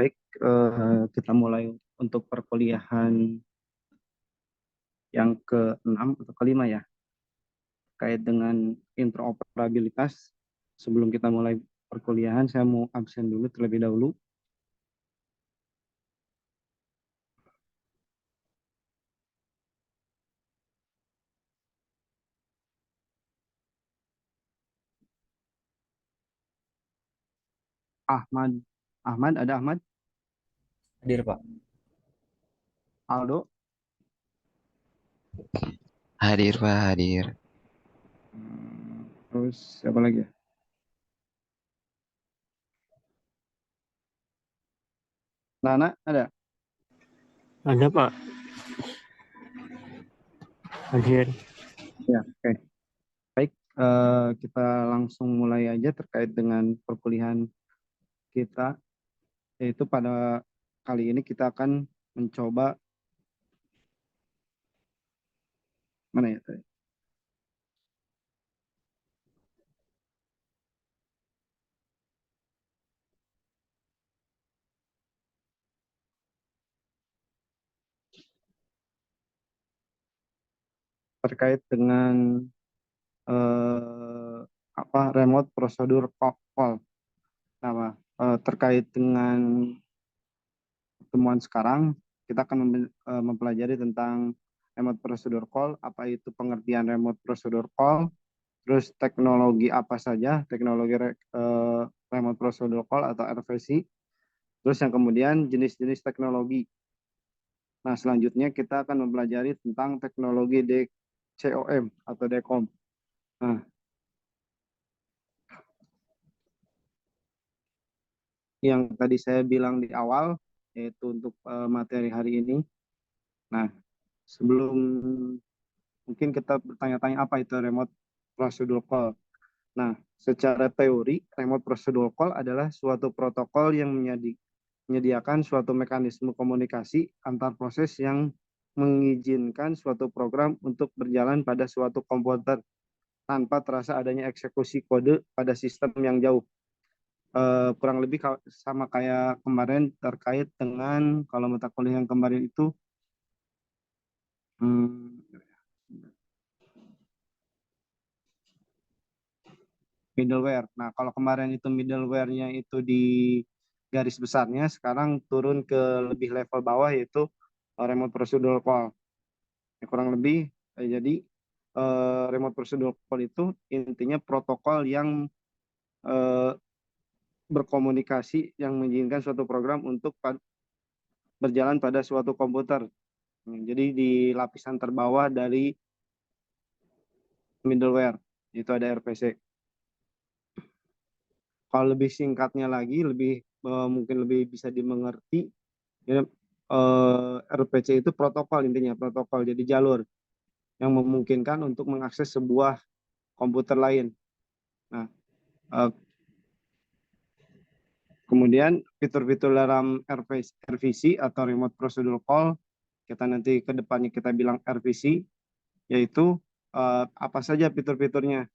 Baik, kita mulai untuk perkuliahan yang ke-6 atau kelima ya, terkait dengan interoperabilitas. Sebelum kita mulai perkuliahan, saya mau absen dulu terlebih dahulu. Ahmad, Ahmad, ada Ahmad, Hadir, Pak. Aldo, Hadir Pak, hadir. terus siapa lagi ya? Nana, ada? Ada Pak, hadir. Ya, oke. Baik, kita langsung mulai aja terkait dengan perkuliahan kita, yaitu pada kali ini kita akan mencoba mana ya tadi? Terkait dengan eh, remote procedure call. Nah, terkait dengan pertemuan sekarang, kita akan mempelajari tentang remote procedure call, apa itu pengertian remote procedure call, terus teknologi apa saja, teknologi remote procedure call atau RVC, terus yang kemudian jenis-jenis teknologi. Nah, selanjutnya kita akan mempelajari tentang teknologi DCOM atau DCOM. Nah, yang tadi saya bilang di awal, yaitu untuk materi hari ini. Nah, sebelum mungkin kita bertanya-tanya apa itu remote procedure call. Nah, secara teori, remote procedure call adalah suatu protokol yang menyediakan suatu mekanisme komunikasi antar proses yang mengizinkan suatu program untuk berjalan pada suatu komputer tanpa terasa adanya eksekusi kode pada sistem yang jauh. Kurang lebih sama kayak kemarin terkait dengan kalau mata kuliah yang kemarin itu hmm, middleware. Nah, kalau kemarin itu middleware-nya itu di garis besarnya, sekarang turun ke lebih level bawah yaitu remote procedure call. Ya, kurang lebih jadi remote procedure call itu intinya protokol yang eh, berkomunikasi yang mengizinkan suatu program untuk berjalan pada suatu komputer. Jadi di lapisan terbawah dari middleware itu ada RPC. Kalau lebih singkatnya lagi, mungkin lebih bisa dimengerti. Ya, RPC itu protokol intinya, protokol jadi jalur yang memungkinkan untuk mengakses sebuah komputer lain. Nah, eh, kemudian fitur-fitur dalam RVC atau Remote Procedure Call, kita nanti ke depannya kita bilang RVC, yaitu apa saja fitur-fiturnya.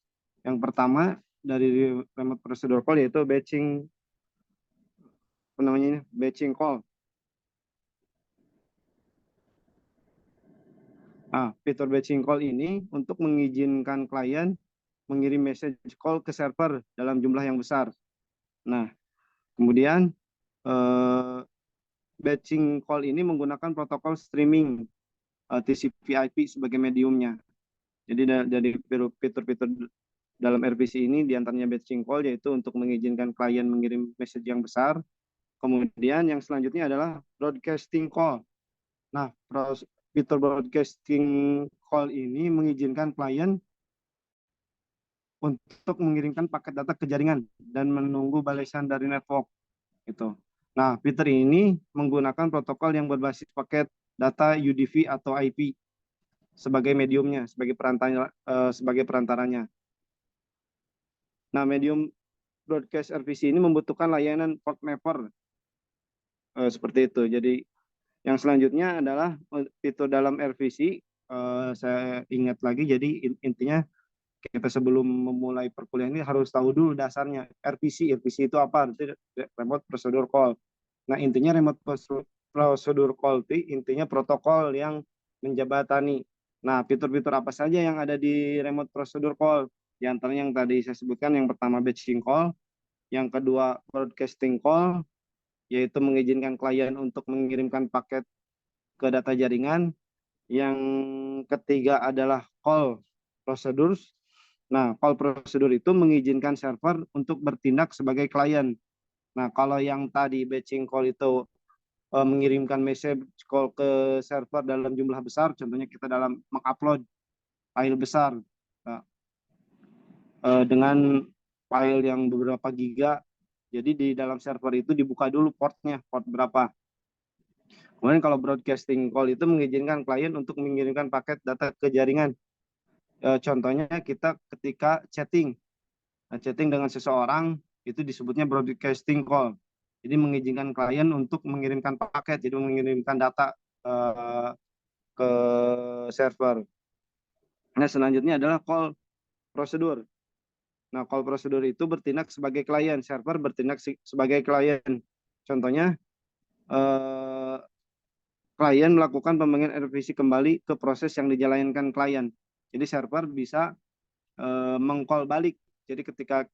Yang pertama dari Remote Procedure Call yaitu batching call. Nah, fitur batching call ini untuk mengizinkan klien mengirim message call ke server dalam jumlah yang besar. Nah, kemudian eh, batching call ini menggunakan protokol streaming TCP/IP sebagai mediumnya. Jadi dari fitur-fitur dalam RPC ini diantaranya batching call yaitu untuk mengizinkan klien mengirim message yang besar. Kemudian yang selanjutnya adalah broadcasting call. Nah, fitur broadcasting call ini mengizinkan klien untuk mengirimkan paket data ke jaringan dan menunggu balasan dari network gitu. Nah, fitur ini menggunakan protokol yang berbasis paket data UDP atau IP sebagai mediumnya, sebagai perantaranya. Nah, medium broadcast RPC ini membutuhkan layanan port mapper seperti itu. Jadi yang selanjutnya adalah fitur dalam RPC. Saya ingat lagi, jadi intinya kita sebelum memulai perkuliahan ini harus tahu dulu dasarnya RPC. RPC itu apa? Itu remote procedure call. Nah, intinya remote procedure call itu intinya protokol yang menjembatani. Nah, fitur-fitur apa saja yang ada di remote procedure call? Di antaranya yang tadi saya sebutkan, yang pertama batching call, yang kedua broadcasting call, yaitu mengizinkan klien untuk mengirimkan paket ke data jaringan. Yang ketiga adalah call procedures. Nah, call procedure itu mengizinkan server untuk bertindak sebagai klien. Nah, kalau yang tadi batching call itu mengirimkan message call ke server dalam jumlah besar, contohnya kita dalam mengupload file besar nah, dengan file yang beberapa giga. Jadi di dalam server itu dibuka dulu portnya, port berapa. Kemudian kalau broadcasting call itu mengizinkan klien untuk mengirimkan paket data ke jaringan. Contohnya kita ketika chatting, chatting dengan seseorang itu disebutnya broadcasting call. Jadi mengizinkan klien untuk mengirimkan paket, jadi mengirimkan data ke server. Nah, selanjutnya adalah call prosedur. Nah, call prosedur itu bertindak sebagai klien, server bertindak sebagai klien. Contohnya, klien melakukan pemanggilan revisi kembali ke proses yang dijalankan klien. Jadi server bisa meng-call balik. Jadi ketika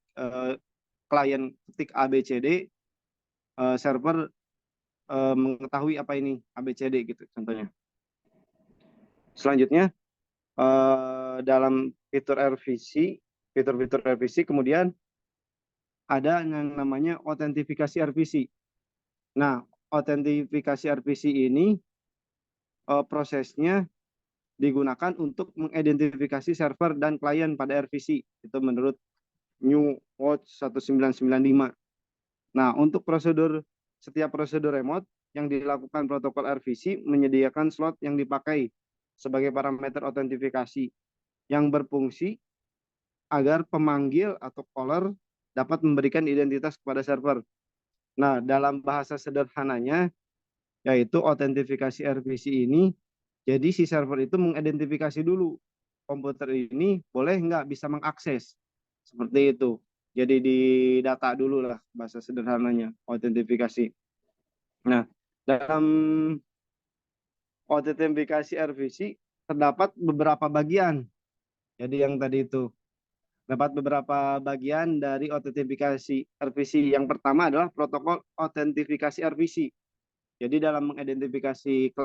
klien ketik ABCD, server mengetahui apa ini ABCD gitu contohnya. Selanjutnya dalam fitur-fitur revisi kemudian ada yang namanya autentifikasi revisi. Nah, autentifikasi revisi ini prosesnya digunakan untuk mengidentifikasi server dan klien pada RVC. Itu menurut New Watch 1995. Nah, untuk setiap prosedur remote yang dilakukan protokol RVC menyediakan slot yang dipakai sebagai parameter autentifikasi yang berfungsi agar pemanggil atau caller dapat memberikan identitas kepada server. Nah, dalam bahasa sederhananya, yaitu autentifikasi RVC ini, jadi si server itu mengidentifikasi dulu komputer ini boleh nggak bisa mengakses. Seperti itu. Jadi didata dulu lah bahasa sederhananya, autentifikasi. Nah, dalam autentifikasi RVC terdapat beberapa bagian. Jadi yang tadi itu dapat beberapa bagian dari autentifikasi RVC. Yang pertama adalah protokol autentifikasi RVC. Jadi dalam mengidentifikasi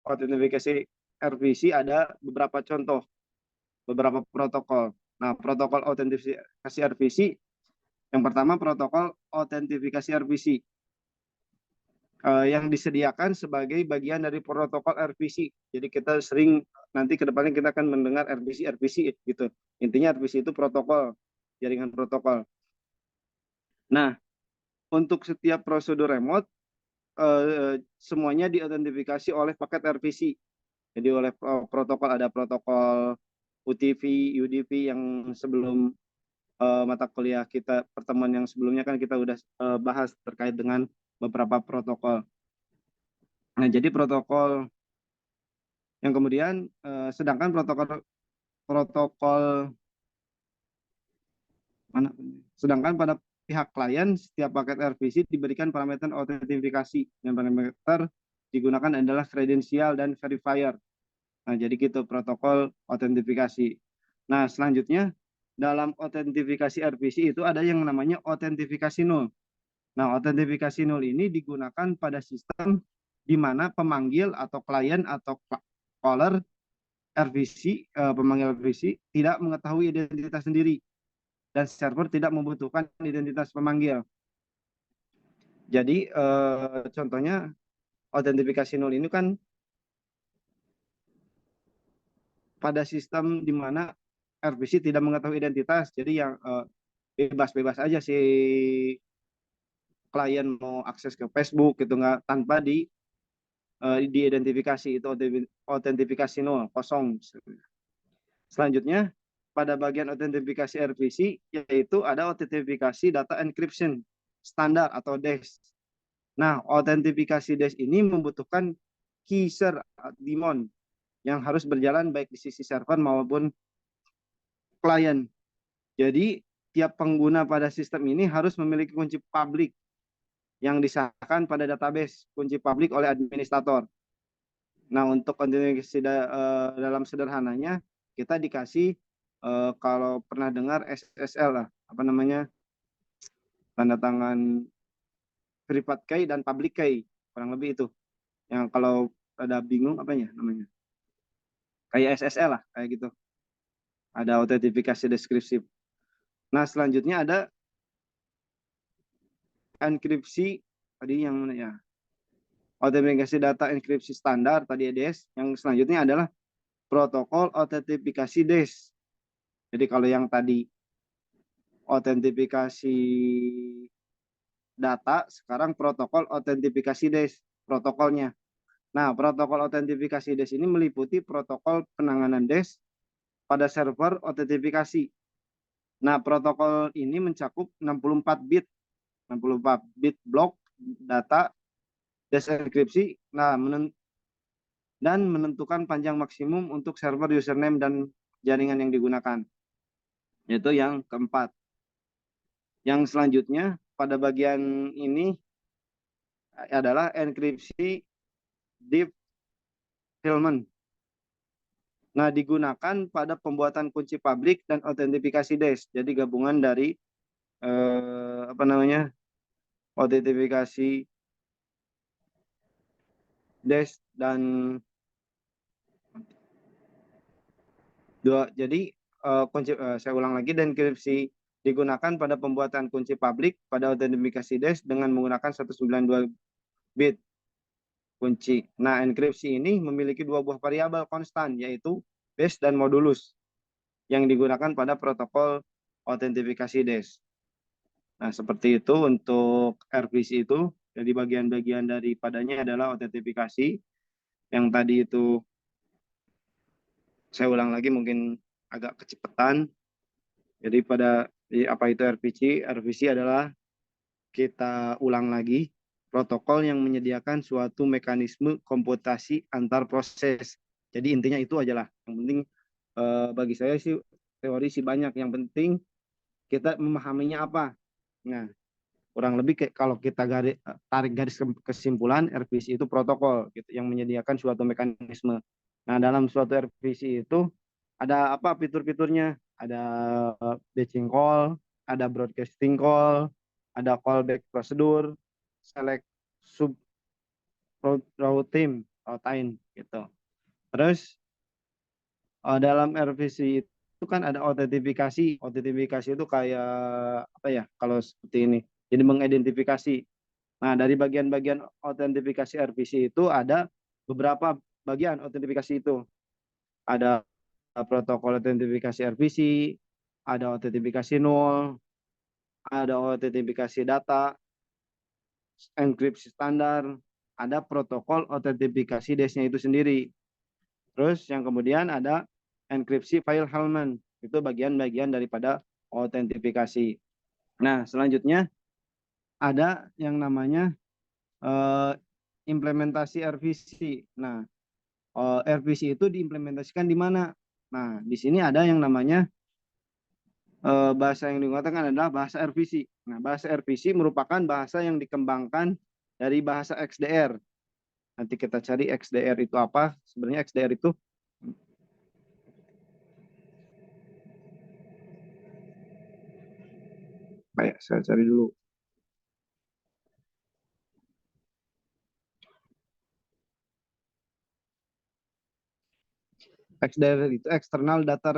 autentifikasi RVC ada beberapa contoh, beberapa protokol. Nah, protokol autentifikasi RVC yang pertama protokol autentifikasi RVC yang disediakan sebagai bagian dari protokol RVC. Jadi kita sering nanti ke depannya kita akan mendengar RVC gitu. Intinya RVC itu protokol, jaringan protokol. Nah, untuk setiap prosedur remote semuanya diidentifikasi oleh paket RVC. Jadi oleh protokol ada protokol UTV, UDV yang sebelum mata kuliah kita pertemuan yang sebelumnya kan kita udah bahas terkait dengan beberapa protokol. Nah, jadi protokol yang kemudian sedangkan protokol mana? Sedangkan pada pihak klien setiap paket RVC diberikan parameter autentifikasi dan parameter digunakan adalah kredensial dan verifier. Nah, jadi gitu protokol autentifikasi. Nah, selanjutnya dalam autentifikasi RVC itu ada yang namanya autentifikasi nol. Nah, autentifikasi nol ini digunakan pada sistem di mana pemanggil atau klien atau caller RVC, pemanggil RVC tidak mengetahui identitas sendiri dan server tidak membutuhkan identitas pemanggil. Jadi contohnya autentifikasi nol ini kan pada sistem di mana RVC tidak mengetahui identitas, jadi yang bebas-bebas aja si klien mau akses ke Facebook gitu nggak tanpa diidentifikasi, itu autentifikasi nol, kosong. Selanjutnya pada bagian autentifikasi RVC yaitu ada autentifikasi data encryption standar atau DES. Nah, autentifikasi DES ini membutuhkan key share daemon yang harus berjalan baik di sisi server maupun klien. Jadi tiap pengguna pada sistem ini harus memiliki kunci publik yang disahkan pada database kunci publik oleh administrator. Nah, untuk kontinuasi dalam sederhananya, kita dikasih kalau pernah dengar SSL lah, apa namanya, tanda tangan private key dan public key, kurang lebih itu. Yang kalau ada bingung apa ya namanya, kayak SSL lah, kayak gitu. Ada autentifikasi deskripsi. Nah, selanjutnya ada enkripsi, tadi yang mana ya? Autentifikasi data enkripsi standar, tadi DES. Yang selanjutnya adalah protokol autentifikasi DES. Jadi kalau yang tadi autentifikasi data, sekarang protokol autentifikasi DES, protokolnya. Nah, protokol autentifikasi DES ini meliputi protokol penanganan DES pada server autentifikasi. Nah, protokol ini mencakup 64 bit, 64 bit blok data DES enkripsi, nah, dan menentukan panjang maksimum untuk server username dan jaringan yang digunakan. Yaitu yang keempat. Yang selanjutnya pada bagian ini adalah enkripsi deep Hillman. Nah, digunakan pada pembuatan kunci publik dan autentifikasi DES. Jadi gabungan dari apa namanya, autentifikasi DES dan dua. Jadi saya ulang lagi, dan enkripsi digunakan pada pembuatan kunci publik pada autentifikasi DES dengan menggunakan 192 bit kunci. Nah, enkripsi ini memiliki dua buah variabel konstan, yaitu base dan modulus, yang digunakan pada protokol autentifikasi DES. Nah, seperti itu untuk RPC itu. Jadi bagian-bagian daripadanya adalah autentifikasi. Yang tadi itu saya ulang lagi mungkin agak kecepatan. Jadi apa itu RPC? RPC adalah, kita ulang lagi, protokol yang menyediakan suatu mekanisme komputasi antar proses. Jadi intinya itu aja lah. Yang penting bagi saya sih teori sih banyak. Yang penting kita memahaminya apa. Nah, kurang lebih kayak kalau kita tarik garis kesimpulan, RPC itu protokol gitu, yang menyediakan suatu mekanisme. Nah, dalam suatu RPC itu ada apa fitur-fiturnya? Ada batching call, ada broadcasting call, ada callback prosedur, select sub routine, gitu. Terus dalam RPC itu kan ada autentifikasi. Autentifikasi itu kayak apa ya? Kalau seperti ini, jadi mengidentifikasi. Nah, dari bagian-bagian autentifikasi RPC itu ada beberapa bagian autentifikasi itu. Ada protokol autentifikasi RPC, ada autentifikasi nol, ada autentifikasi data, enkripsi standar, ada protokol autentifikasi DES-nya itu sendiri. Terus yang kemudian ada enkripsi file Hellman, itu bagian-bagian daripada autentifikasi. Nah, selanjutnya ada yang namanya implementasi RPC. Nah, RPC itu diimplementasikan di mana? Nah, di sini ada yang namanya bahasa yang digunakan adalah bahasa RPC. Nah, bahasa RPC merupakan bahasa yang dikembangkan dari bahasa XDR. Nanti kita cari XDR itu apa. Sebenarnya XDR itu kayak saya cari dulu. XDR itu external data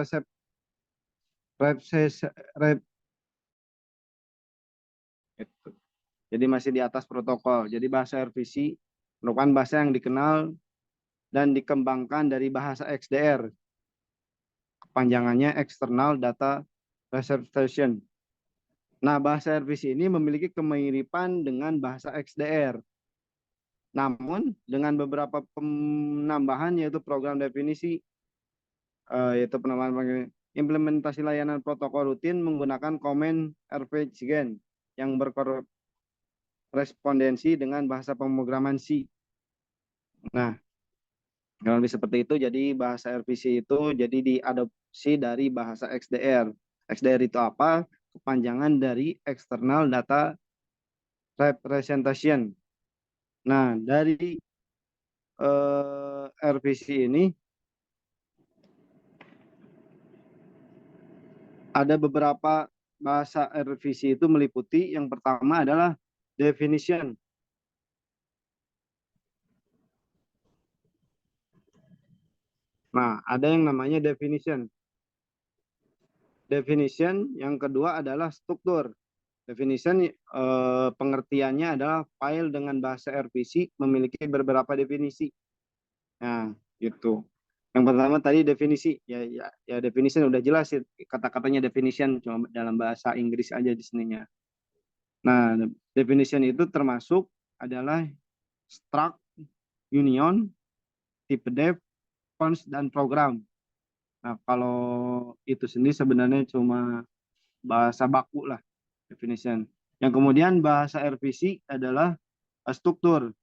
jadi masih di atas protokol. Jadi bahasa RPC merupakan bahasa yang dikenal dan dikembangkan dari bahasa XDR. Kepanjangannya External Data Representation. Nah, bahasa RPC ini memiliki kemiripan dengan bahasa XDR. Namun dengan beberapa penambahan, yaitu program definisi, yaitu penambahan implementasi layanan protokol rutin menggunakan komen RPCGen yang berkorespondensi dengan bahasa pemrograman C. Nah, kalau lebih seperti itu, jadi bahasa RPC itu jadi diadopsi dari bahasa XDR. XDR itu apa? Kepanjangan dari External Data representation. Nah, dari RVC ini ada beberapa bahasa RVC itu meliputi. Yang pertama adalah definition. Nah, ada yang namanya definition. Definition yang kedua adalah struktur. Definition pengertiannya adalah file dengan bahasa RVC memiliki beberapa definisi. Nah, gitu. Yang pertama tadi definisi. Ya definition udah jelas ya, kata-katanya definition cuma dalam bahasa Inggris aja di sininya. Nah, definition itu termasuk adalah struct, union, type def, cons, dan program. Nah, kalau itu sendiri sebenarnya cuma bahasa baku lah, definition. Yang kemudian bahasa RVC adalah struktur.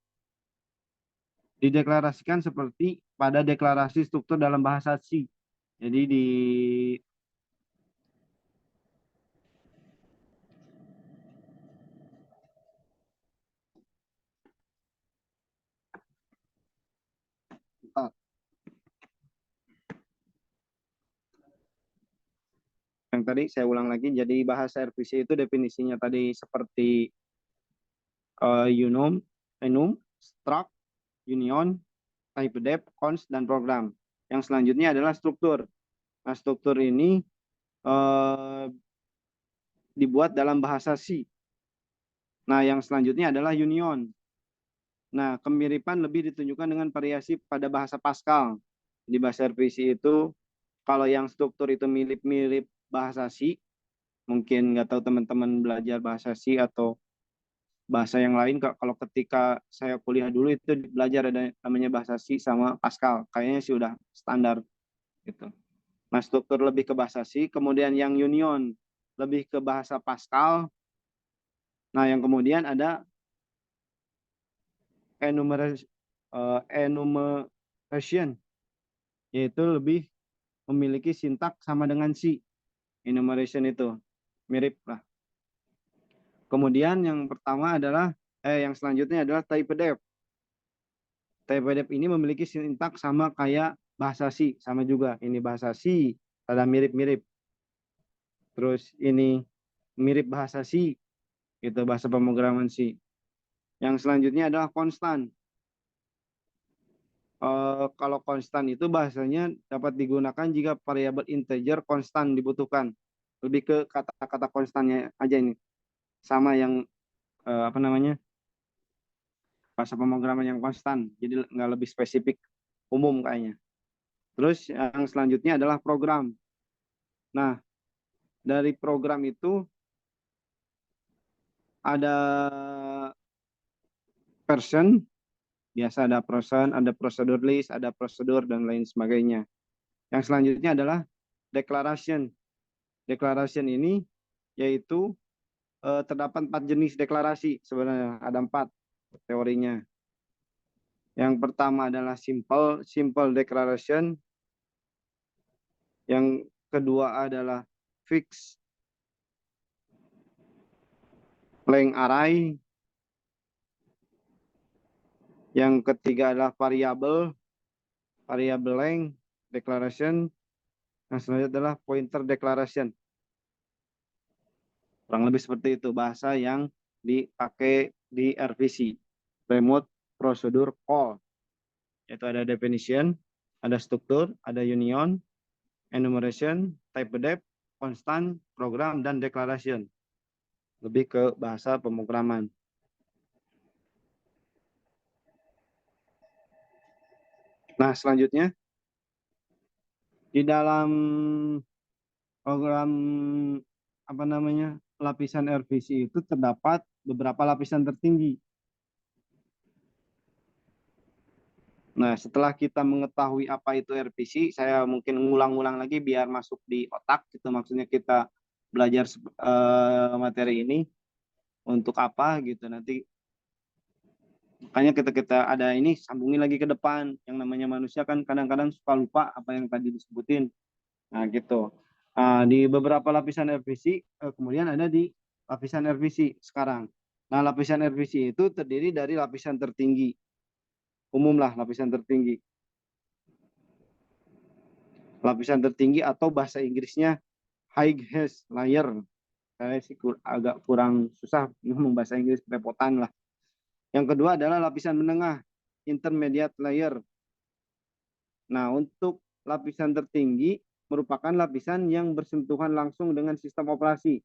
Dideklarasikan seperti pada deklarasi struktur dalam bahasa C. Jadi di yang tadi saya ulang lagi, jadi bahasa RVC itu definisinya tadi seperti enum, struct, union, type def, cons, dan program. Yang selanjutnya adalah struktur. Nah, struktur ini dibuat dalam bahasa C. Nah, yang selanjutnya adalah union. Nah, kemiripan lebih ditunjukkan dengan variasi pada bahasa Pascal. Di bahasa RVC itu, kalau yang struktur itu mirip-mirip bahasa C, mungkin nggak tahu teman-teman belajar bahasa C atau bahasa yang lain, kalau ketika saya kuliah dulu itu belajar ada namanya bahasa C sama Pascal. Kayaknya sih udah standar gitu. Nah, struktur lebih ke bahasa C, kemudian yang union lebih ke bahasa Pascal. Nah, yang kemudian ada enumeration, yaitu lebih memiliki sintak sama dengan C. Enumeration itu mirip lah. Kemudian yang pertama adalah yang selanjutnya adalah type def. Type def ini memiliki sintak sama kayak bahasa C, sama juga. Ini bahasa C, ada mirip-mirip. Terus ini mirip bahasa C, gitu, bahasa pemrograman C. Yang selanjutnya adalah konstan. Kalau konstan itu bahasanya dapat digunakan jika variabel integer konstan dibutuhkan. Lebih ke kata-kata konstannya aja ini. Sama yang apa namanya, bahasa pemrograman yang konstan. Jadi nggak lebih spesifik, umum kayaknya. Terus yang selanjutnya adalah program. Nah, dari program itu ada version, biasa ada person, ada procedure list, ada prosedur, dan lain sebagainya. Yang selanjutnya adalah declaration. Declaration ini yaitu terdapat 4 jenis deklarasi, sebenarnya ada 4 teorinya. Yang pertama adalah simple declaration. Yang kedua adalah fixed length array. Yang ketiga adalah variable length declaration. Yang selanjutnya adalah pointer declaration. Kurang lebih seperti itu bahasa yang dipakai di RVC, remote procedure call. Yaitu ada definition, ada struktur, ada union, enumeration, type def, constant, program, dan declaration. Lebih ke bahasa pemrograman. Nah, selanjutnya di dalam program apa namanya, lapisan RVC itu terdapat beberapa lapisan tertinggi. Nah, setelah kita mengetahui apa itu RVC, saya mungkin ngulang-ulang lagi biar masuk di otak. Itu maksudnya kita belajar materi ini untuk apa gitu. Nanti makanya kita ada ini, sambungin lagi ke depan. Yang namanya manusia kan kadang-kadang suka lupa apa yang tadi disebutin. Nah, gitu. Di beberapa lapisan RVC, kemudian ada di lapisan RVC sekarang. Nah, lapisan RPC itu terdiri dari lapisan tertinggi, umumlah lapisan tertinggi. Lapisan tertinggi atau bahasa Inggrisnya highest layer. Saya sih agak kurang susah ngomong bahasa Inggris, repotan lah. Yang kedua adalah lapisan menengah, intermediate layer. Nah, untuk lapisan tertinggi merupakan lapisan yang bersentuhan langsung dengan sistem operasi,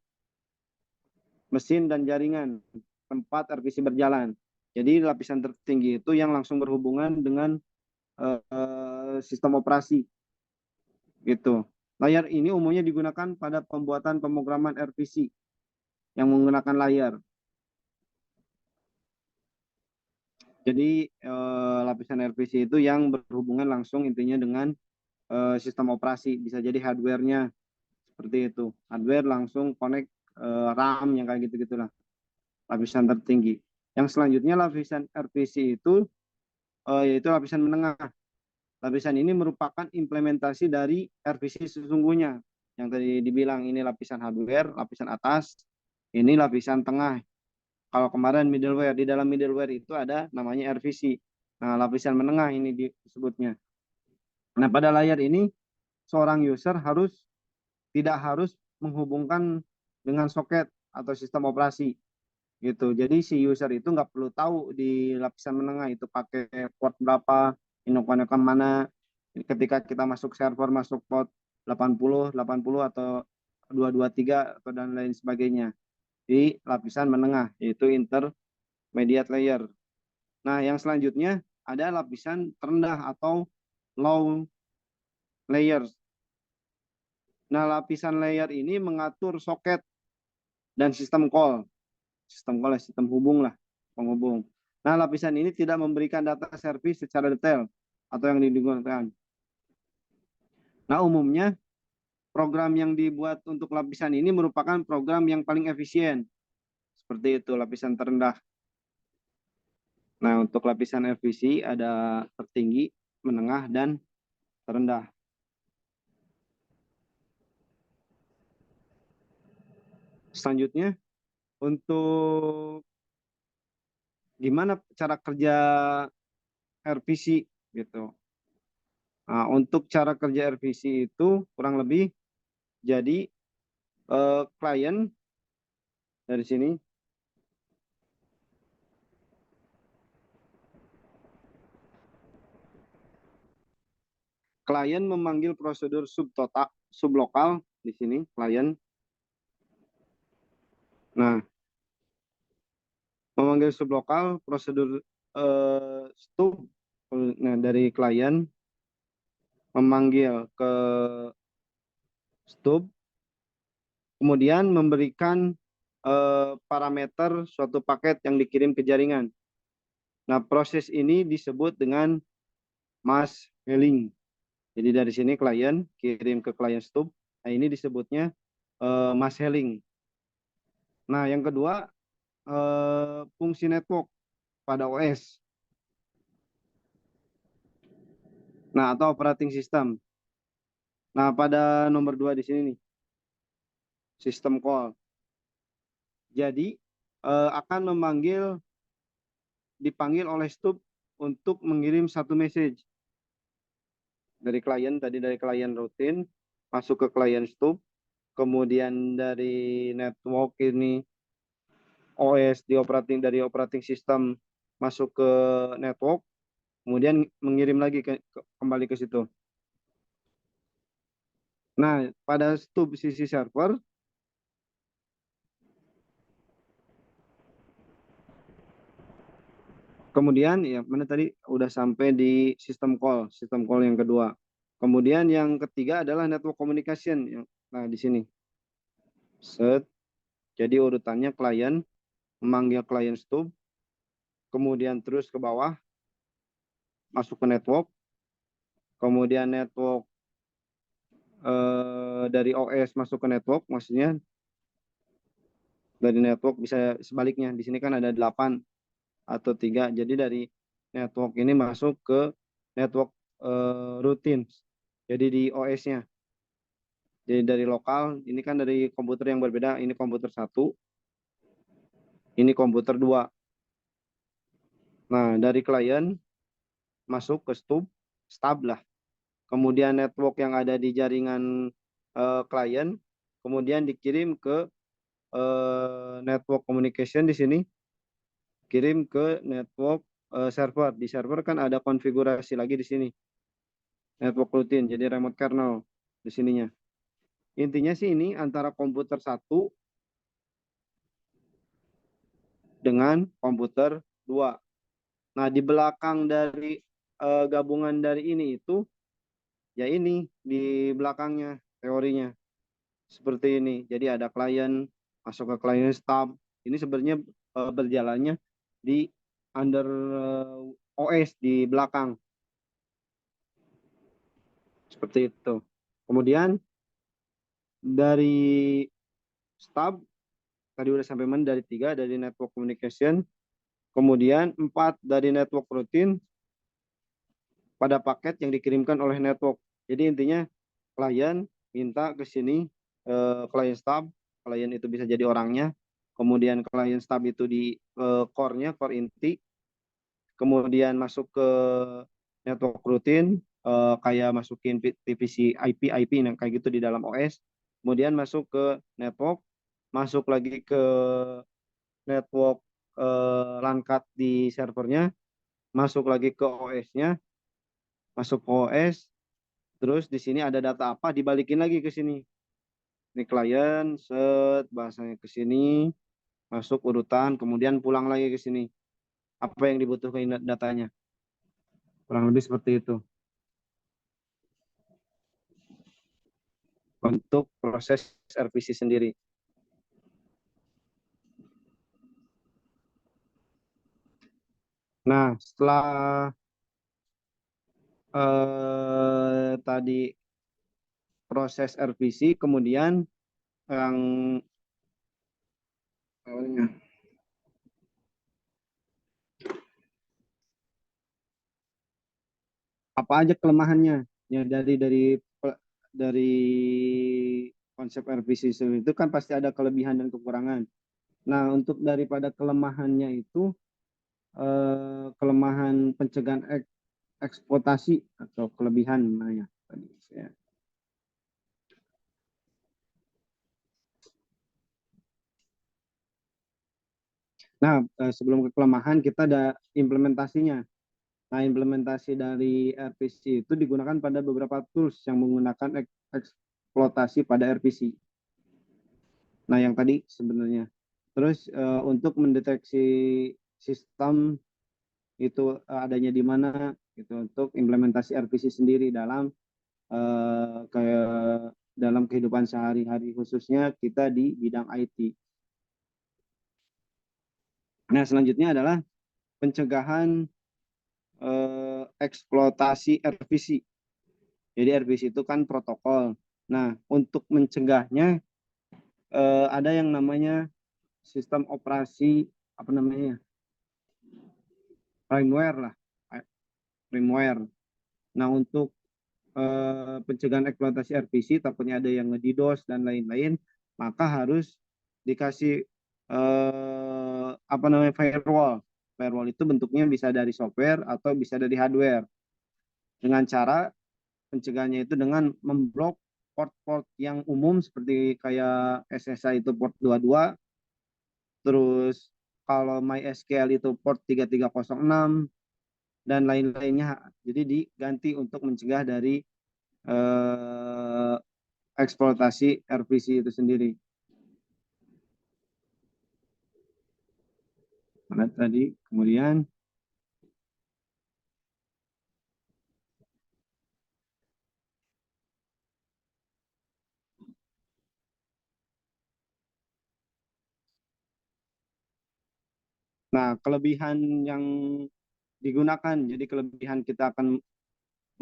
mesin dan jaringan tempat RPC berjalan. Jadi lapisan tertinggi itu yang langsung berhubungan dengan sistem operasi gitu. Layar ini umumnya digunakan pada pembuatan pemrograman RPC yang menggunakan layar. Jadi lapisan RPC itu yang berhubungan langsung intinya dengan sistem operasi, bisa jadi hardware-nya seperti itu. Hardware langsung connect RAM yang kayak gitu-gitulah. Lapisan tertinggi. Yang selanjutnya lapisan RPC itu yaitu lapisan menengah. Lapisan ini merupakan implementasi dari RPC sesungguhnya. Yang tadi dibilang ini lapisan hardware, lapisan atas, ini lapisan tengah. Kalau kemarin middleware, di dalam middleware itu ada namanya RPC. Nah, lapisan menengah ini disebutnya. Nah, pada layar ini seorang user tidak harus menghubungkan dengan soket atau sistem operasi gitu. Jadi si user itu nggak perlu tahu di lapisan menengah itu pakai port berapa, inokan mana. Ketika kita masuk server masuk port 80 atau 223 atau dan lain sebagainya di lapisan menengah yaitu intermediate layer. Nah, yang selanjutnya ada lapisan terendah atau low layers. Nah, lapisan layer ini mengatur soket dan sistem call. Sistem call, sistem hubung lah, penghubung. Nah, lapisan ini tidak memberikan data servis secara detail atau yang digunakan. Nah, umumnya program yang dibuat untuk lapisan ini merupakan program yang paling efisien. Seperti itu, lapisan terendah. Nah, untuk lapisan RPC ada tertinggi, menengah, dan terendah. Selanjutnya, untuk gimana cara kerja RPC gitu. Nah, untuk cara kerja RPC itu kurang lebih jadi klien dari sini klien memanggil prosedur sublokal di sini klien. Nah, memanggil sublokal prosedur stub. Nah, dari klien memanggil ke stub, kemudian memberikan parameter suatu paket yang dikirim ke jaringan. Nah, proses ini disebut dengan mass mailing. Jadi dari sini klien kirim ke klien stub. Nah, ini disebutnya mass mailing. Nah, yang kedua fungsi network pada OS. Nah, atau operating system. Nah, pada nomor 2 di sini nih, sistem call. Jadi akan dipanggil oleh stub untuk mengirim satu message dari klien, tadi dari klien rutin masuk ke klien stub, kemudian dari network ini OS dari operating system masuk ke network, kemudian mengirim lagi kembali ke situ. Nah, pada stub sisi server, kemudian ya mana tadi udah sampai di sistem call yang kedua. Kemudian yang ketiga adalah network communication. Nah, di sini. Set. Jadi urutannya klien memanggil klien stub, kemudian terus ke bawah masuk ke network, kemudian network dari OS masuk ke network, maksudnya dari network bisa sebaliknya. Di sini kan ada 8 atau 3. Jadi dari network ini masuk ke network rutin. Jadi di OS-nya. Jadi dari lokal, ini kan dari komputer yang berbeda, ini komputer satu. Ini komputer 2. Nah, dari klien masuk ke stub lah. Kemudian network yang ada di jaringan klien, kemudian dikirim ke network communication di sini, kirim ke network server. Di server kan ada konfigurasi lagi di sini, network rutin, jadi remote kernel di sininya. Intinya sih ini antara komputer 1 dengan komputer 2. Nah, di belakang dari gabungan dari ini itu, ya ini di belakangnya teorinya seperti ini. Jadi ada klien masuk ke klien stub. Ini sebenarnya berjalannya di under OS di belakang seperti itu. Kemudian dari stub tadi udah sampai mana, dari 3 dari network communication, kemudian 4 dari network rutin pada paket yang dikirimkan oleh network. Jadi intinya klien minta ke sini klien stub, klien itu bisa jadi orangnya, kemudian klien stub itu di core-nya, core inti, kemudian masuk ke network rutin, kayak masukin TPC IP nah, kayak gitu di dalam OS, kemudian masuk ke network, masuk lagi ke network LAN card di servernya, masuk lagi ke OS-nya, masuk ke OS, terus di sini ada data apa, dibalikin lagi ke sini. Ini klien, set, bahasanya ke sini, masuk urutan, kemudian pulang lagi ke sini. Apa yang dibutuhkan datanya. Kurang lebih seperti itu. Untuk proses RPC sendiri. Nah, setelah tadi proses RPC, kemudian yang apa aja kelemahannya? Ya dari konsep RPC itu kan pasti ada kelebihan dan kekurangan. Nah, untuk daripada kelemahannya itu kelemahan pencegahan eksploitasi atau kelebihan namanya tadi saya. Nah, sebelum ke kelemahan kita ada implementasinya. Nah, implementasi dari RPC itu digunakan pada beberapa tools yang menggunakan eksploitasi pada RPC. Nah, yang tadi sebenarnya. Terus untuk mendeteksi sistem itu adanya di mana, gitu, untuk implementasi RPC sendiri dalam dalam kehidupan sehari-hari, khususnya kita di bidang IT. Nah, selanjutnya adalah pencegahan eksploitasi RPC. Jadi RPC itu kan protokol. Nah, untuk mencegahnya ada yang namanya sistem operasi, apa namanya, firmware lah, firmware. Nah, untuk pencegahan eksploitasi RPC, takutnya ada yang nge-DDoS dan lain-lain, maka harus dikasih apa namanya, firewall. Firewall itu bentuknya bisa dari software atau bisa dari hardware. Dengan cara pencegahannya itu dengan memblok port-port yang umum seperti kayak SSH itu port 22, terus kalau MySQL itu port 3306 dan lain-lainnya. Jadi diganti untuk mencegah dari eksploitasi RPC itu sendiri. Mana tadi? Kemudian nah, kelebihan yang digunakan. Jadi kelebihan kita akan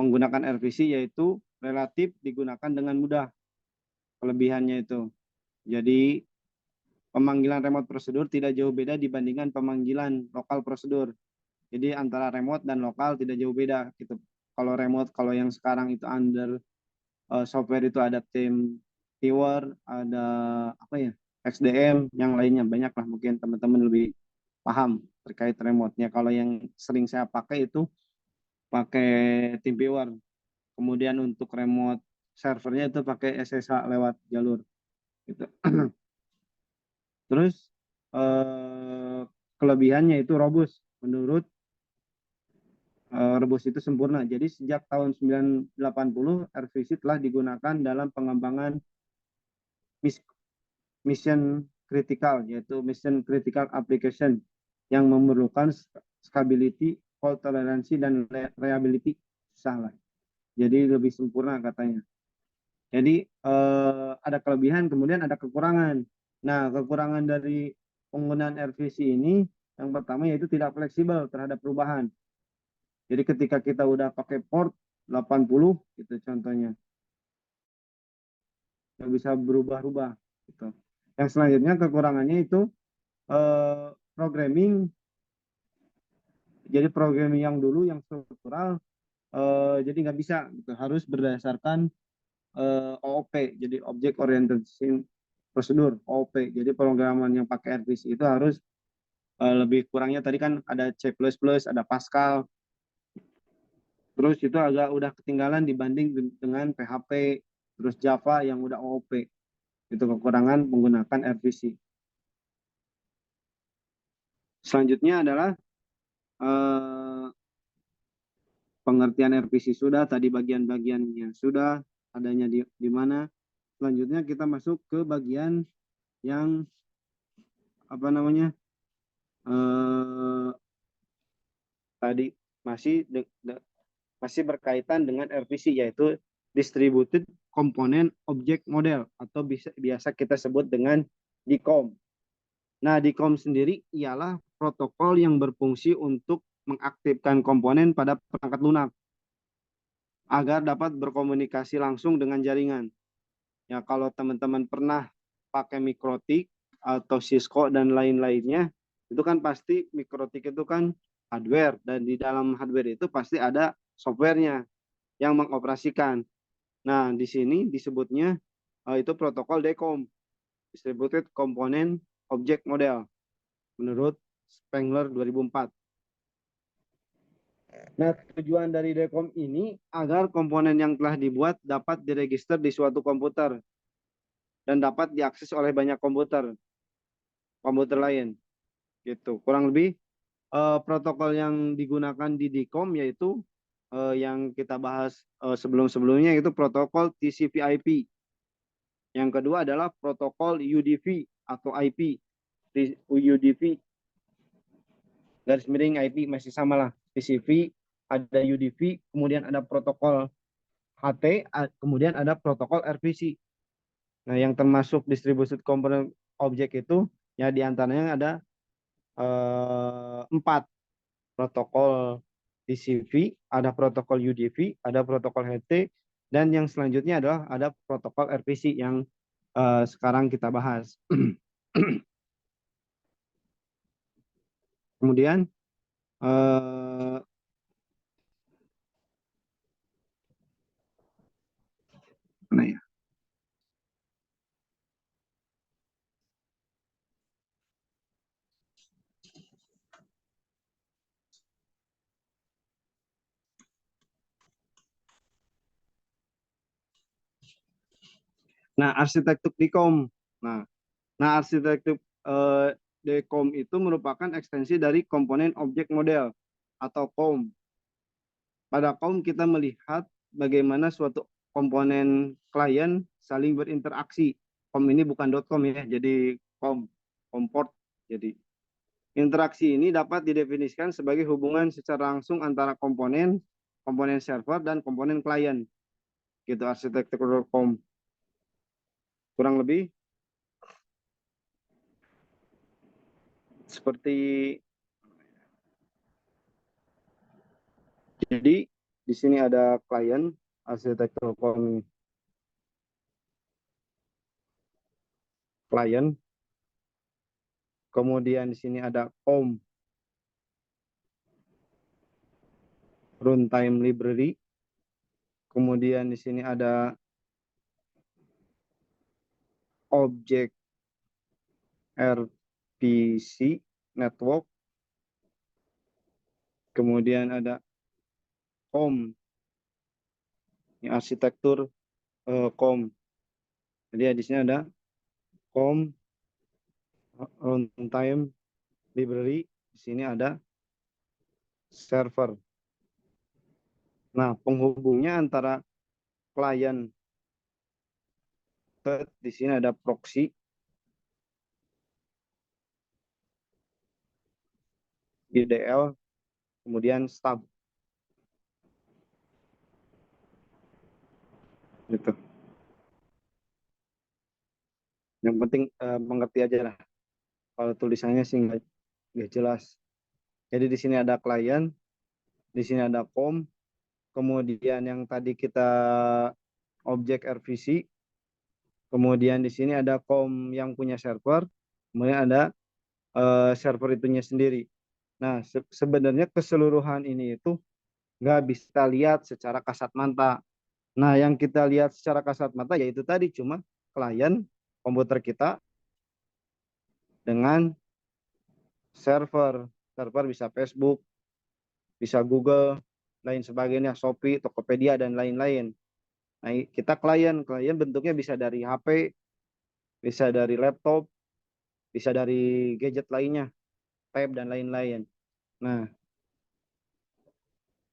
menggunakan RPC yaitu relatif digunakan dengan mudah. Kelebihannya itu. Jadi pemanggilan remote prosedur tidak jauh beda dibandingkan pemanggilan lokal prosedur. Jadi antara remote dan lokal tidak jauh beda gitu. Kalau remote, kalau yang sekarang itu under software itu ada tim viewer, ada apa ya? XDM, yang lainnya banyak lah, mungkin teman-teman lebih paham terkait remote-nya. Kalau yang sering saya pakai itu pakai TeamViewer. Kemudian untuk remote servernya itu pakai SSH lewat jalur gitu. Terus kelebihannya itu robust. Menurut Rebus itu sempurna. Jadi sejak tahun 1980 RVC telah digunakan dalam pengembangan mission critical, yaitu mission critical application yang memerlukan scalability, fault tolerancy, dan reliability. Susah lah. Jadi lebih sempurna katanya. Jadi ada kelebihan, kemudian ada kekurangan. Nah, kekurangan dari penggunaan RVC ini yang pertama yaitu tidak fleksibel terhadap perubahan. Jadi ketika kita udah pakai port 80 gitu contohnya, nggak bisa berubah-ubah gitu. Yang selanjutnya kekurangannya itu programming. Jadi programming yang dulu yang struktural jadi nggak bisa gitu. Harus berdasarkan OOP, jadi Object Oriented Procedure OOP. Jadi pemrograman yang pakai RVC itu harus lebih kurangnya tadi kan ada C++, ada Pascal. Terus itu agak udah ketinggalan dibanding dengan PHP, terus Java yang udah OOP. Itu kekurangan menggunakan RVC. Selanjutnya adalah pengertian RVC sudah, tadi bagian-bagiannya sudah, adanya di mana. Selanjutnya kita masuk ke bagian yang apa namanya tadi masih berkaitan dengan RVC, yaitu Distributed Component Object Model atau biasa kita sebut dengan DCOM. Nah, DCOM sendiri ialah protokol yang berfungsi untuk mengaktifkan komponen pada perangkat lunak agar dapat berkomunikasi langsung dengan jaringan. Ya, kalau teman-teman pernah pakai Mikrotik atau Cisco dan lain-lainnya, itu kan pasti Mikrotik itu kan hardware, dan di dalam hardware itu pasti ada softwarenya yang mengoperasikan. Nah, di sini disebutnya itu protokol DCOM, Distributed Component Object Model, menurut Spengler 2004. Nah, tujuan dari DCOM ini agar komponen yang telah dibuat dapat diregister di suatu komputer dan dapat diakses oleh banyak komputer lain. Gitu. Kurang lebih protokol yang digunakan di DCOM yaitu yang kita bahas sebelum-sebelumnya, itu protokol TCP/IP. Yang kedua adalah protokol UDP atau IP. UDP garis miring IP masih sama lah. TCP, ada UDP, kemudian ada protokol HT, kemudian ada protokol RVC. Nah, yang termasuk distributed component object itu ya diantaranya ada 4 protokol TCP, ada protokol UDP, ada protokol HT, dan yang selanjutnya adalah ada protokol RVC yang sekarang kita bahas. Kemudian mana ya? Nah, arsitektur DCOM. Nah, arsitektur DCOM itu merupakan ekstensi dari komponen objek model atau COM. Pada COM kita melihat bagaimana suatu komponen klien saling berinteraksi. COM ini bukan .com ya, jadi COM, comport. Jadi interaksi ini dapat didefinisikan sebagai hubungan secara langsung antara komponen server dan komponen klien. Gitu arsitektur COM. Kurang lebih seperti, jadi di sini ada klien, arsitektur COM klien. Kemudian di sini ada COM runtime library. Kemudian di sini ada object RPC network, kemudian ada COM, ini arsitektur COM. Jadi di sini ada COM runtime library, di sini ada server. Nah, penghubungnya antara klien di sini ada proxy, IDL, kemudian stub. Gitu. Yang penting mengerti aja lah. Kalau tulisannya sih nggak jelas. Jadi di sini ada klien, di sini ada COM, kemudian yang tadi kita objek RPC, kemudian di sini ada COM yang punya server, kemudian ada server itunya sendiri. Nah, sebenarnya keseluruhan ini itu nggak bisa lihat secara kasat mata. Nah, yang kita lihat secara kasat mata yaitu tadi cuma klien komputer kita dengan server. Server bisa Facebook, bisa Google, lain sebagainya, Shopee, Tokopedia, dan lain-lain. Nah, kita klien bentuknya bisa dari HP, bisa dari laptop, bisa dari gadget lainnya, tab, dan lain-lain. Nah,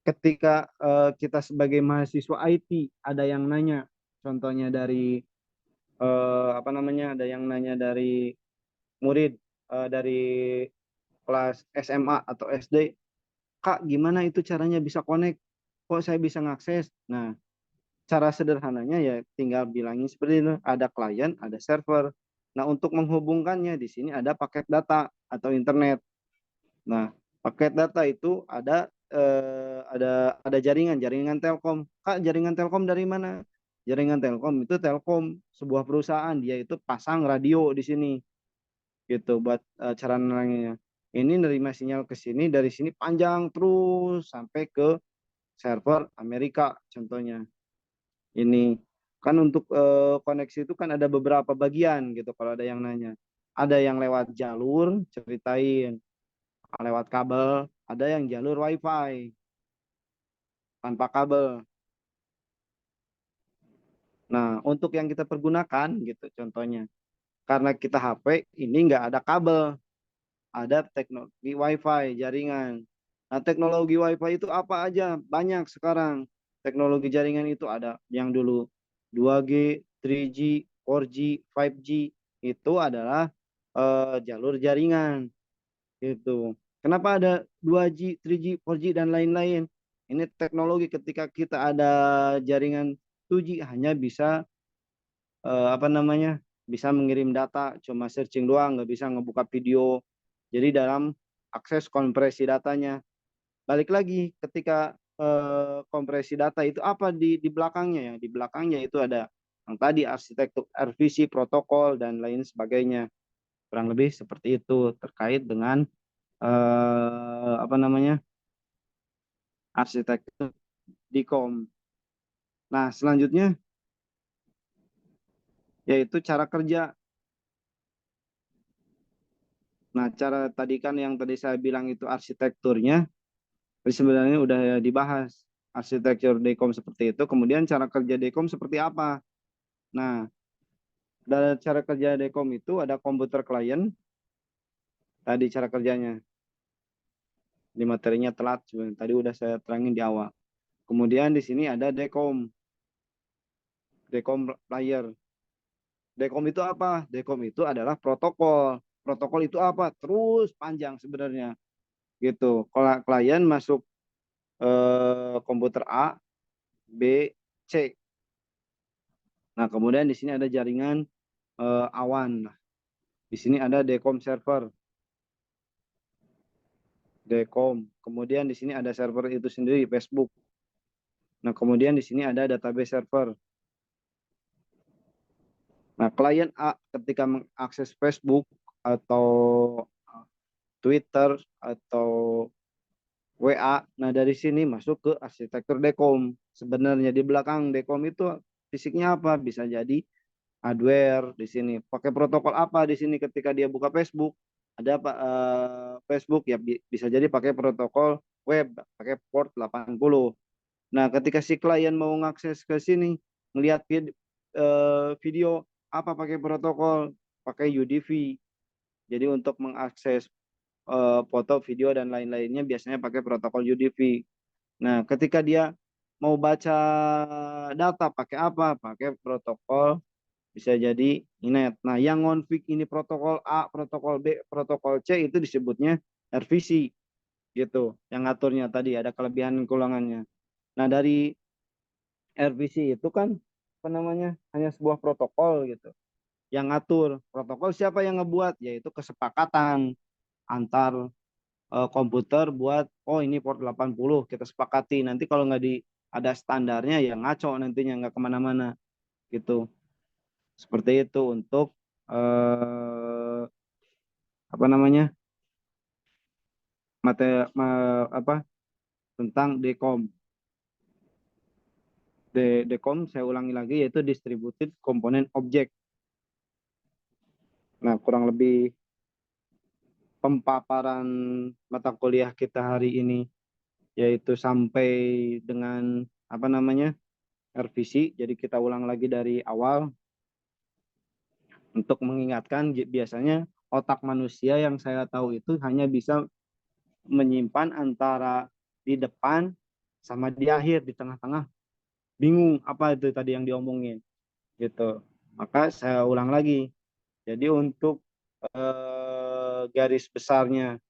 ketika kita sebagai mahasiswa IT, ada yang nanya, contohnya dari ada yang nanya dari murid dari kelas SMA atau SD, Kak, gimana itu caranya bisa connect? Kok saya bisa ngakses? Nah, cara sederhananya ya tinggal bilangin seperti itu. Ada klien, ada server. Nah, untuk menghubungkannya di sini ada paket data atau internet. Nah, paket data itu ada jaringan Telkom. Kak, jaringan Telkom dari mana? Jaringan Telkom itu Telkom, sebuah perusahaan, dia itu pasang radio di sini. Gitu buat cara nerangnya. Ini nerima sinyal ke sini, dari sini panjang terus sampai ke server Amerika contohnya. Ini kan untuk koneksi itu kan ada beberapa bagian gitu kalau ada yang nanya. Ada yang lewat jalur, ceritain. Lewat kabel, ada yang jalur WiFi tanpa kabel. Nah, untuk yang kita pergunakan gitu contohnya. Karena kita HP ini nggak ada kabel, ada teknologi WiFi jaringan. Nah, teknologi WiFi itu apa aja? Banyak sekarang. Teknologi jaringan itu ada yang dulu 2G, 3G, 4G, 5G, itu adalah jalur jaringan gitu. Kenapa ada 2G, 3G, 4G, dan lain-lain? Ini teknologi ketika kita ada jaringan 2G hanya bisa bisa mengirim data, cuma searching doang, nggak bisa ngebuka video. Jadi dalam akses kompresi datanya. Balik lagi ketika kompresi data itu apa di belakangnya ya? Di belakangnya itu ada yang tadi arsitektur RVC, protokol, dan lain sebagainya. Kurang lebih seperti itu terkait dengan arsitektur DICOM. Nah, selanjutnya yaitu cara kerja. Nah, cara tadi kan yang tadi saya bilang itu arsitekturnya, sebenarnya udah dibahas. Arsitektur DICOM seperti itu, kemudian cara kerja DICOM seperti apa. Nah, dari cara kerja DICOM itu ada komputer klien, tadi cara kerjanya. Di materinya telat, tadi udah saya terangin di awal. Kemudian di sini ada DICOM player. DICOM itu apa? DICOM itu adalah protokol. Protokol itu apa? Terus panjang sebenarnya. Gitu. Kalau klien masuk komputer A, B, C. Nah, kemudian di sini ada jaringan awan. Nah, di sini ada DICOM server. DICOM. Kemudian di sini ada server itu sendiri, Facebook. Nah, kemudian di sini ada database server. Nah, klien A ketika mengakses Facebook atau Twitter atau WA, nah dari sini masuk ke arsitektur DICOM. Sebenarnya di belakang DICOM itu fisiknya apa? Bisa jadi adware di sini. Pakai protokol apa di sini ketika dia buka Facebook? Ada apa Facebook ya bisa jadi pakai protokol web, pakai port 80. Nah, ketika si klien mau ngakses ke sini, melihat video apa pakai protokol, pakai UDV. Jadi untuk mengakses foto, video dan lain-lainnya biasanya pakai protokol UDV. Nah, ketika dia mau baca data pakai apa? Pakai protokol bisa jadi inet. Nah, yang ngonfig ini protokol A, protokol B, protokol C itu disebutnya RVC gitu. Yang ngaturnya tadi ada kelebihan dan kekurangannya. Nah, dari RVC itu kan apa namanya? Hanya sebuah protokol gitu. Yang ngatur protokol siapa yang ngebuat? Yaitu kesepakatan antar komputer buat oh ini port 80 kita sepakati. Nanti kalau nggak ada standarnya ya ngaco nantinya nggak kemana-mana gitu. Seperti itu untuk apa namanya apa tentang dekom. Dekom saya ulangi lagi yaitu distributed component object. Nah, kurang lebih pemaparan mata kuliah kita hari ini yaitu sampai dengan apa namanya RVC. Jadi kita ulang lagi dari awal untuk mengingatkan biasanya otak manusia yang saya tahu itu hanya bisa menyimpan antara di depan sama di akhir, di tengah-tengah bingung apa itu tadi yang diomongin gitu. Maka saya ulang lagi. Jadi untuk garis besarnya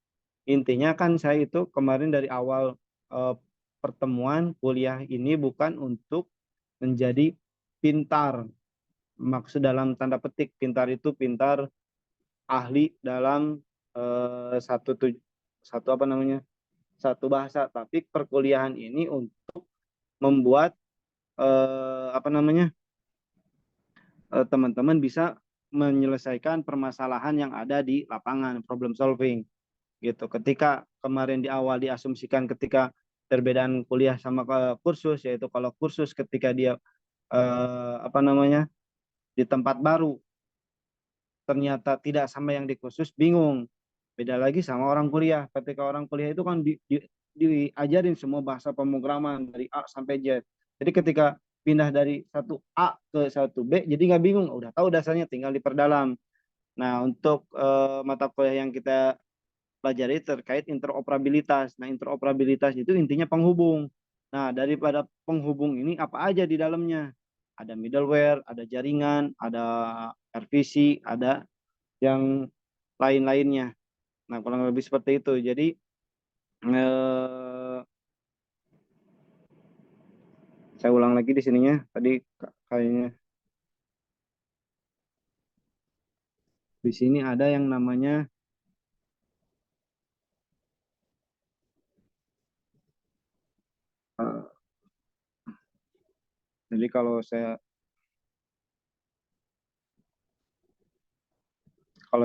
intinya kan saya itu kemarin dari awal eh, pertemuan kuliah ini bukan untuk menjadi pintar. Maksud dalam tanda petik pintar itu pintar ahli dalam satu apa namanya satu bahasa, tapi perkuliahan ini untuk membuat apa namanya teman-teman bisa menyelesaikan permasalahan yang ada di lapangan, problem solving gitu. Ketika kemarin di awal diasumsikan ketika perbedaan kuliah sama kursus, yaitu kalau kursus ketika dia apa namanya di tempat baru ternyata tidak sama yang di kursus, bingung. Beda lagi sama orang kuliah. Ketika orang kuliah itu kan diajarin semua bahasa pemrograman dari A sampai Z. Jadi ketika pindah dari satu A ke satu B, jadi nggak bingung. Udah tahu dasarnya, tinggal diperdalam. Nah, untuk mata kuliah yang kita pelajari terkait interoperabilitas. Nah, interoperabilitas itu intinya penghubung. Nah, daripada penghubung ini apa aja di dalamnya? Ada middleware, ada jaringan, ada RPC, ada yang lain-lainnya. Nah, kurang lebih seperti itu. Jadi eh, saya ulang lagi di sininya. Tadi kayaknya di sini ada yang namanya eh, jadi kalau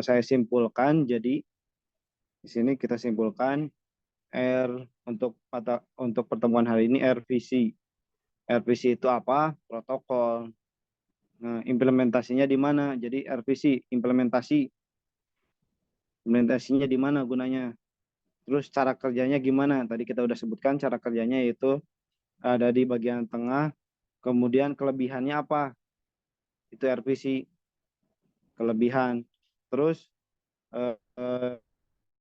saya simpulkan, jadi di sini kita simpulkan R untuk pertemuan hari ini RVC. RVC itu apa? Protokol. Nah, implementasinya di mana? Jadi RVC implementasinya di mana gunanya? Terus cara kerjanya gimana? Tadi kita udah sebutkan cara kerjanya yaitu ada di bagian tengah. Kemudian kelebihannya apa? Itu RVC kelebihan. Terus eh,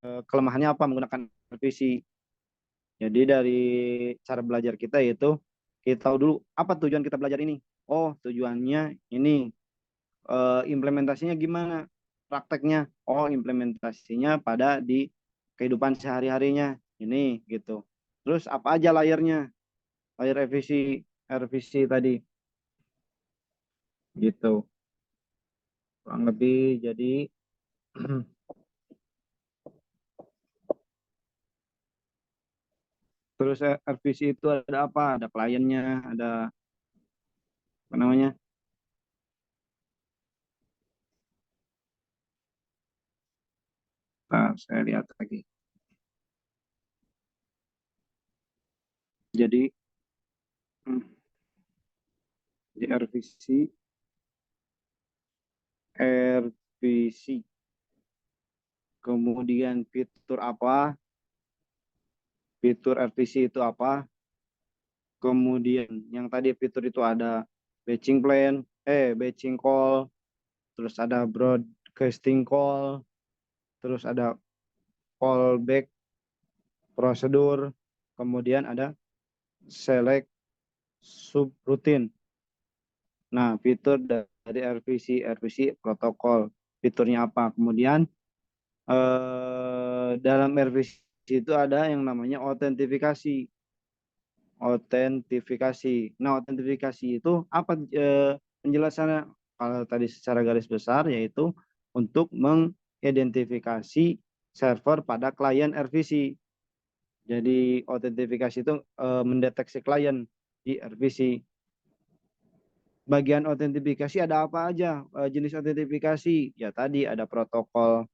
kelemahannya apa menggunakan RVC? Jadi dari cara belajar kita yaitu kita tahu dulu apa tujuan kita belajar ini. Oh, tujuannya ini. Implementasinya gimana? Prakteknya. Oh, implementasinya pada di kehidupan sehari-harinya. Ini gitu. Terus apa aja layernya? Layer RVC tadi gitu. Kurang lebih jadi terus RVC itu ada apa? Ada kliennya, ada apa namanya? Nah, saya lihat lagi. Jadi di RVC RVC. Kemudian fitur apa? Fitur RVC itu apa? Kemudian yang tadi fitur itu ada batching plan, batching call, terus ada broadcasting call, terus ada callback prosedur, kemudian ada select subroutine. Nah, fitur dari RVC protokol, fiturnya apa? Kemudian dalam RVC itu ada yang namanya autentifikasi. Nah, autentifikasi itu apa penjelasannya? Kalau tadi secara garis besar yaitu untuk mengidentifikasi server pada klien RVC. Jadi autentifikasi itu mendeteksi klien di RVC. Bagian autentifikasi ada apa aja? Jenis autentifikasi ya tadi ada protokol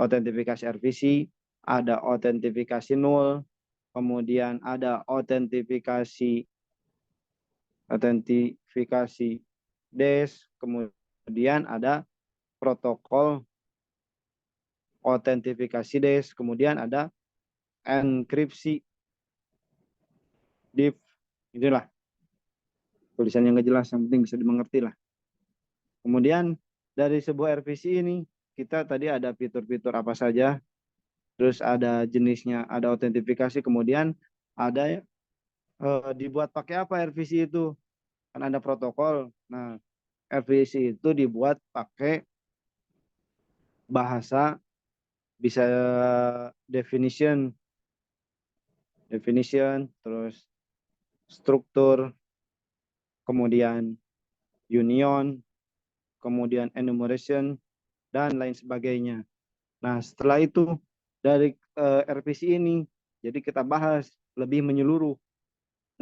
autentifikasi RVC, ada autentifikasi null, kemudian ada autentifikasi dash, kemudian ada protokol autentifikasi dash, kemudian ada enkripsi div. Inilah tulisan yang nggak jelas, yang penting bisa dimengerti lah. Kemudian dari sebuah RVC ini kita tadi ada fitur-fitur apa saja, terus ada jenisnya, ada autentifikasi, kemudian ada dibuat pakai apa RVC itu, kan ada protokol. Nah, RVC itu dibuat pakai bahasa, bisa definition, terus struktur, kemudian union, kemudian enumeration, dan lain sebagainya. Nah, setelah itu dari RVC ini, jadi kita bahas lebih menyeluruh.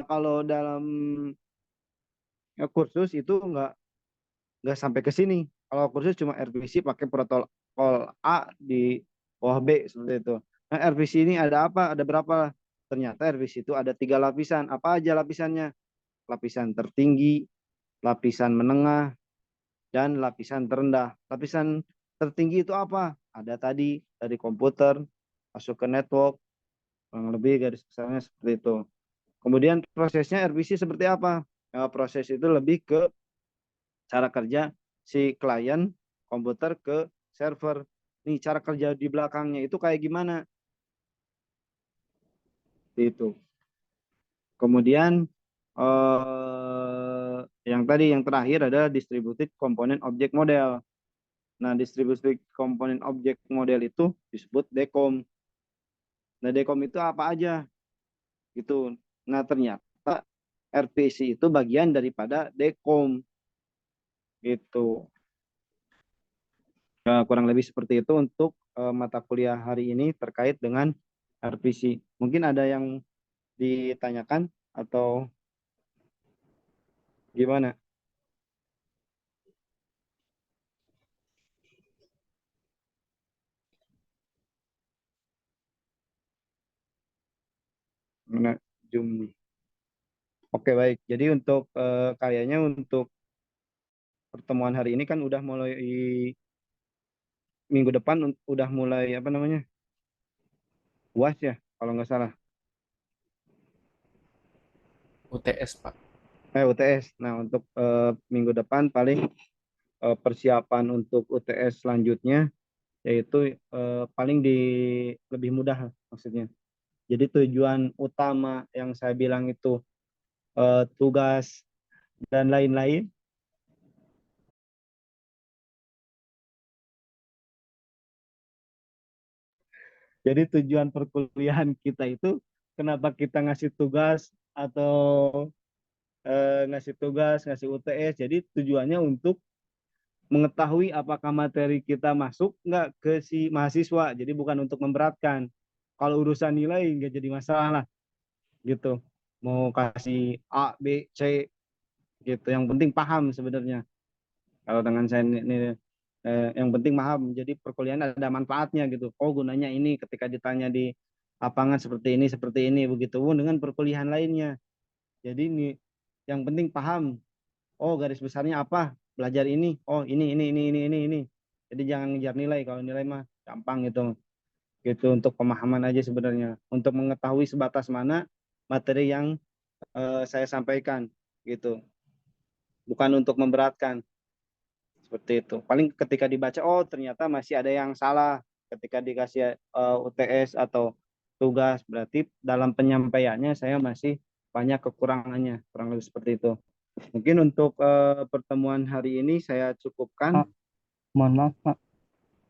Nah, kalau dalam kursus itu nggak sampai ke sini. Kalau kursus cuma RVC pakai protokol A di bawah B seperti itu. Nah, RVC ini ada apa? Ada berapa? Ternyata RVC itu ada 3 lapisan. Apa aja lapisannya? Lapisan tertinggi, lapisan menengah, dan lapisan terendah. Lapisan tertinggi itu apa? Ada tadi dari komputer masuk ke network, kurang lebih garis besarnya seperti itu. Kemudian prosesnya RVC seperti apa? Proses itu lebih ke cara kerja si klien komputer ke server. Nih cara kerja di belakangnya itu kayak gimana? Itu. Kemudian yang tadi yang terakhir adalah distributed component object model. Nah, distributed component object model itu disebut DCOM. Nah, DCOM itu apa aja? Gitu. Nah, ternyata RPC itu bagian daripada DCOM. Gitu. Kurang lebih seperti itu untuk mata kuliah hari ini terkait dengan RPC. Mungkin ada yang ditanyakan atau gimana? Mana Zoom. Oke, baik. Jadi untuk kayaknya untuk pertemuan hari ini kan udah mulai minggu depan udah mulai apa namanya? UAS ya, kalau nggak salah. UTS, Pak. UTS. Nah, untuk minggu depan paling persiapan untuk UTS selanjutnya yaitu paling lebih mudah maksudnya. Jadi tujuan utama yang saya bilang itu tugas dan lain-lain. Jadi tujuan perkuliahan kita itu kenapa kita ngasih tugas atau ngasih UTS. Jadi tujuannya untuk mengetahui apakah materi kita masuk nggak ke si mahasiswa. Jadi bukan untuk memberatkan. Kalau urusan nilai nggak jadi masalah lah gitu. Mau kasih A, B, C gitu. Yang penting paham sebenarnya. Kalau dengan saya ini yang penting paham. Jadi perkuliahan ada manfaatnya gitu. Oh, gunanya ini ketika ditanya di lapangan seperti ini begitu. Dengan perkuliahan lainnya. Jadi ini yang penting paham. Oh, garis besarnya apa? belajar ini, oh ini. Jadi jangan ngejar nilai, kalau nilai mah gampang gitu. Gitu untuk pemahaman aja sebenarnya, untuk mengetahui sebatas mana materi yang saya sampaikan gitu, bukan untuk memberatkan seperti itu. Paling ketika dibaca, oh ternyata masih ada yang salah ketika dikasih UTS atau tugas, berarti dalam penyampaiannya saya masih banyak kekurangannya, kurang lebih seperti itu. Mungkin untuk pertemuan hari ini saya cukupkan. Pak, mohon maaf Pak.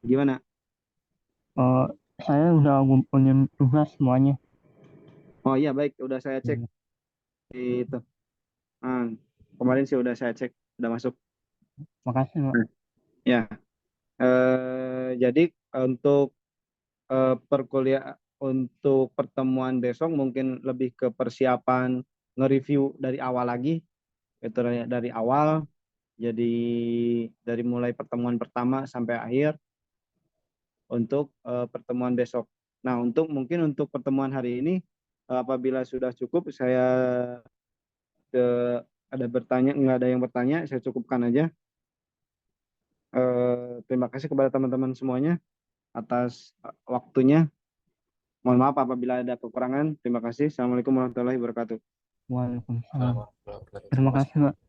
Gimana? Eh, saya udah ngumpulin tugas semuanya. Oh iya, baik, udah saya cek di itu. Ah, kemarin sih udah saya cek, udah masuk. Makasih Pak. Ya, jadi untuk untuk pertemuan besok mungkin lebih ke persiapan, nge-review dari awal lagi, itu dari awal. Jadi dari mulai pertemuan pertama sampai akhir untuk pertemuan besok. Nah, mungkin untuk pertemuan hari ini, apabila sudah cukup, saya nggak ada yang bertanya, saya cukupkan aja. Terima kasih kepada teman-teman semuanya atas waktunya. Mohon maaf apabila ada kekurangan. Terima kasih. Assalamualaikum warahmatullahi wabarakatuh. Waalaikumsalam. Waalaikumsalam warahmatullahi wabarakatuh. Terima kasih Pak.